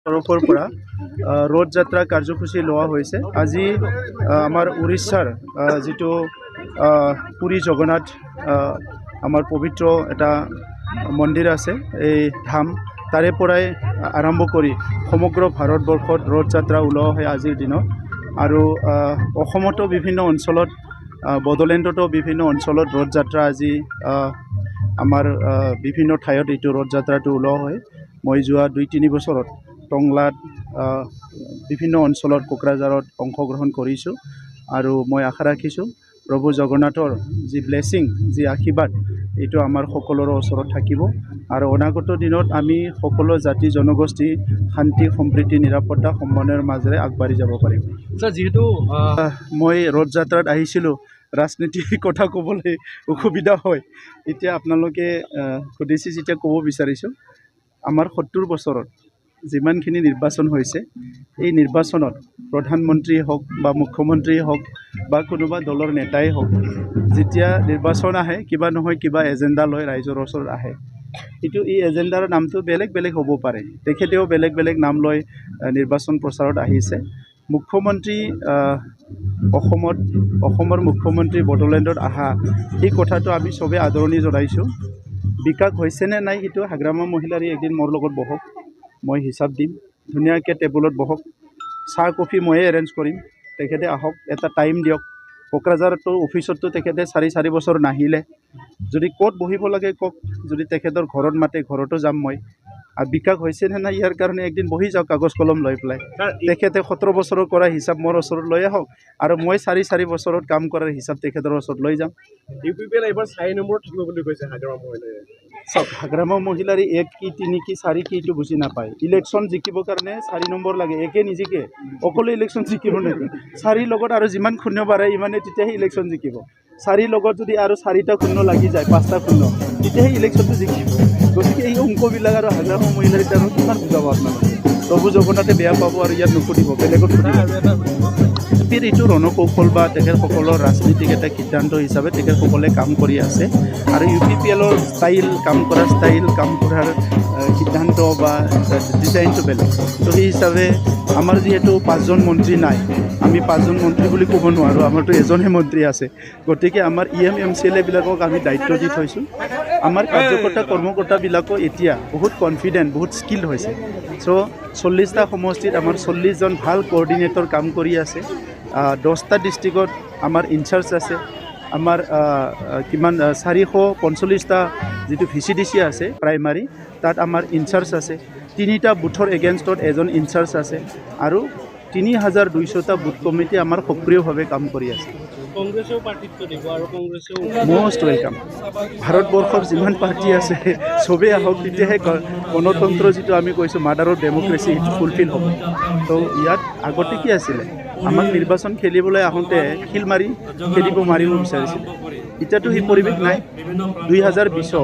তৰফৰ পৰা ৰথ যাত্ৰা কাৰ্যসূচী লোৱা হৈছে। আজি আমাৰ উৰিষ্যাৰ যিটো পুৰী জগন্নাথ আমাৰ পবিত্ৰ এটা মন্দিৰ আছে, এই ধাম তাৰে পৰাই আৰম্ভ কৰি সমগ্ৰ ভাৰতবৰ্ষত ৰথ যাত্ৰা ওলোৱা হয় আজিৰ দিনত। আৰু অসমতো বিভিন্ন অঞ্চলত, বড়োলেণ্ডতো বিভিন্ন অঞ্চলত ৰথ যাত্ৰা আজি আমাৰ বিভিন্ন ঠাইত এইটো ৰথ যাত্ৰাটো ওলোৱা হয়। মই যোৱা 2-3 বছৰত টংলাত বিভিন্ন অঞ্চলত কোকৰাঝাৰত অংশগ্ৰহণ কৰিছোঁ আৰু মই আশা ৰাখিছোঁ প্ৰভু জগন্নাথৰ যি ব্লেছিং, যি আশীৰ্বাদ, এইটো আমাৰ সকলোৰে ওচৰত থাকিব আৰু অনাগত দিনত আমি সকলো জাতি জনগোষ্ঠী শান্তি সম্প্ৰীতি নিৰাপত্তা সমন্বয়ৰ মাজেৰে আগবাঢ়ি যাব পাৰিম। যিহেতু মই ৰথ যাত্ৰাত আহিছিলোঁ, ৰাজনীতিৰ কথা ক'বলৈ অসুবিধা হয়। এতিয়া আপোনালোকে সুধিছে যেতিয়া ক'ব বিচাৰিছোঁ, আমাৰ 70 বছৰত যিমানখিনি নিৰ্বাচন হৈছে, এই নিৰ্বাচনত প্ৰধানমন্ত্ৰী হওক বা মুখ্যমন্ত্ৰী হওক বা কোনোবা দলৰ নেতাই হওক, যেতিয়া নিৰ্বাচন আহে কিবা নহয় কিবা এজেণ্ডা লৈ ৰাইজৰ ওচৰত আহে। কিন্তু এই এজেণ্ডাৰ নামটো বেলেগ বেলেগ হ'ব পাৰে, তেখেতেও বেলেগ বেলেগ নাম লৈ নিৰ্বাচন প্ৰচাৰত আহিছে। মুখ্যমন্ত্ৰী অসমৰ মুখ্যমন্ত্ৰী বড়োলেণ্ডত আহা, এই কথাটো আমি চবেই আদৰণি জনাইছোঁ। বিকাশ হৈছেনে নাই সেইটো হাগ্ৰামা মহিলাৰী একদিন মোৰ লগত বহক, মই হিচাপ দিম। ধুনীয়াকৈ টেবুলত বহক, চাহ কফি ময়ে এৰেঞ্জ কৰিম, তেখেতে আহক, এটা টাইম দিয়ক। কোকৰাঝাৰতো অফিচততো তেখেতে 4 বছৰ নাহিলে, যদি ক'ত বহিব লাগে কওক, যদি তেখেতৰ ঘৰত মাতে ঘৰতো যাম মই। আৰু বিকাশ হৈছেনে নাই ইয়াৰ কাৰণে একদিন বহি যাওক কাগজ কলম লৈ পেলাই। তেখেতে 17 বছৰৰ কৰা হিচাপ মোৰ ওচৰত লৈ আহক আৰু মই 4 বছৰত কাম কৰাৰ হিচাপ তেখেতৰ ওচৰত লৈ যাম। UPPL এইবাৰ 4 নম্বৰত থাকিব বুলি কৈছে হাগ্ৰামা মহিলাৰীয়ে। চাওক, হাগ্ৰামা মহিলাৰী 1 কি 3 কি 4 কি এইটো বুজি নাপায়। ইলেকশ্যন জিকিবৰ কাৰণে 4 নম্বৰ লাগে, একে নিজিকে, অকলে ইলেকশ্যন জিকিব নেকি? 4 লগত আৰু যিমান শূন্য বাঢ়ে ইমানে তেতিয়াহে ইলেকশ্যন জিকিব। 4 লগত যদি আৰু 4টা শূন্য লাগি যায়, 5টা শূন্য, তেতিয়াহে ইলেকশ্যনটো জিকিব। গতিকে এই অংকবিলাক আৰু হাগ্ৰামা মহিলাৰীক আৰু কিমান বুজাব আপোনালোকে? প্ৰভু জগন্নাথে বেয়া পাব আৰু ইয়াত নুসুধিব, বেলেগত সুধিব। এইটো ৰণকৌশল বা তেখেতসকলৰ ৰাজনীতিক এটা সিদ্ধান্ত হিচাপে তেখেতসকলে কাম কৰি আছে আৰু UPPLৰ ষ্টাইল, কাম কৰাৰ ষ্টাইল, কাম কৰাৰ সিদ্ধান্ত বা ডিজাইনটো বেলেগ। তো সেই হিচাপে আমাৰ যিহেতু 5জন মন্ত্ৰী নাই, আমি 5জন মন্ত্ৰী বুলি ক'ব নোৱাৰোঁ, আমাৰতো এজনহে মন্ত্ৰী আছে। গতিকে আমাৰ EM MCLAবিলাকক আমি দায়িত্ব দি থৈছোঁ। আমাৰ কৰ্মকৰ্তাবিলাকো এতিয়া বহুত কনফিডেণ্ট, বহুত স্কিল হৈছে। চ' 40টা সমষ্টিত আমাৰ 40জন ভাল কোঅৰ্ডিনেটৰ কাম কৰি আছে। 10টা ডিষ্ট্ৰিক্টত আমাৰ ইনচাৰ্জ আছে। আমাৰ 445টা যিটো VCDC আছে প্ৰাইমাৰী, তাত আমাৰ ইনচাৰ্জ আছে। 3টা বুথৰ এগেইনষ্টত এজন ইনচাৰ্জ আছে আৰু 3200টা বুথ কমিটি আমাৰ সক্ৰিয়ভাৱে কাম কৰি আছে। কংগ্ৰেছেও পাৰ্টিত্ব দিব আৰু কংগ্ৰেছেও মষ্ট ৱেলকাম। ভাৰতবৰ্ষৰ যিমান পাৰ্টি আছে চবেই আহক, তেতিয়াহে গণতন্ত্ৰ যিটো আমি কৈছোঁ মাদাৰ অফ ডেম'ক্ৰেচি, সেইটো ফুলফিল হ'ব। তো ইয়াত আগতে কি আছিলে, আমাক নিৰ্বাচন খেলিবলৈ আহোঁতে শিল মাৰি খেলিব মাৰিব বিচাৰিছিলে। এতিয়াতো সেই পৰিৱেশ নাই। 2020ত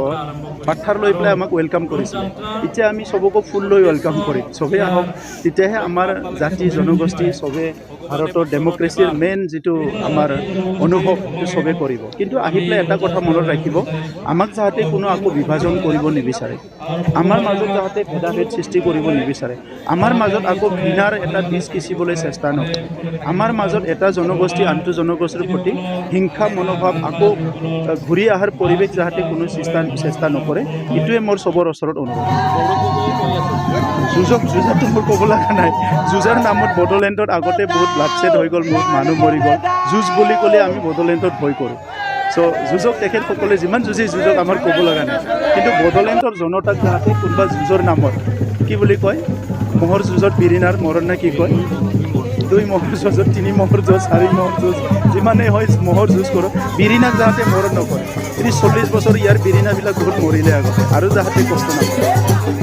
পাথাৰ লৈ পেলাই আমাক ৱেলকাম কৰিছিলে। এতিয়া আমি চবকো ফুল লৈ ৱেলকাম কৰিম। চবেই আহক, তেতিয়াহে আমাৰ জাতি জনগোষ্ঠী চবে ভাৰতৰ ডেম'ক্ৰেচিৰ মেইন যিটো আমাৰ অনুভৱ, সেইটো চবেই কৰিব। কিন্তু আহি পেলাই এটা কথা মনত ৰাখিব, আমাক যাতে কোনো আকৌ বিভাজন কৰিব নিবিচাৰে, আমাৰ মাজত যাতে ভেদাভেদ সৃষ্টি কৰিব নিবিচাৰে, আমাৰ মাজত আকৌ ঘৃণাৰ এটা বীজ সিঁচিবলৈ চেষ্টা নকৰে, আমাৰ মাজত এটা জনগোষ্ঠী আনটো জনগোষ্ঠীৰ প্ৰতি হিংসা মনোভাৱ আকৌ ঘূৰি অহাৰ পৰিৱেশ যাতে কোনো চেষ্টা নকৰে, এইটোৱে মোৰ চবৰ ওচৰত অনুৰোধ। যুঁজাৰটো মোৰ ক'ব লগা নাই। যুঁজাৰ নামত বড়োলেণ্ডত আগতে বহুত ব্লাডছেড হৈ গ'ল, বহুত মানুহ মৰি গ'ল। যুঁজ বুলি ক'লে আমি বড়োলেণ্ডত ভয় কৰোঁ। চ' যুঁজক তেখেতসকলে যিমান যুঁজক আমাৰ ক'ব লগা নাই। কিন্তু বড়োলেণ্ডৰ জনতাক যাতে কোনোবা যুঁজৰ নামত কি বুলি কয়, মহৰ যুঁজত বিৰিণাৰ মৰণ নে কি কয়, 2 মহৰ যুঁজত 3 মহৰ যুঁজ, 4 মহৰ যুঁজ, যিমানেই হয় মহৰ যুঁজ কৰোঁ, বিৰিণাক যাতে মৰণ নকৰে। 40 বছৰ ইয়াৰ বিৰিণাবিলাক বহুত মৰিলে আগতে, আৰু যাতে কষ্ট নাপায়।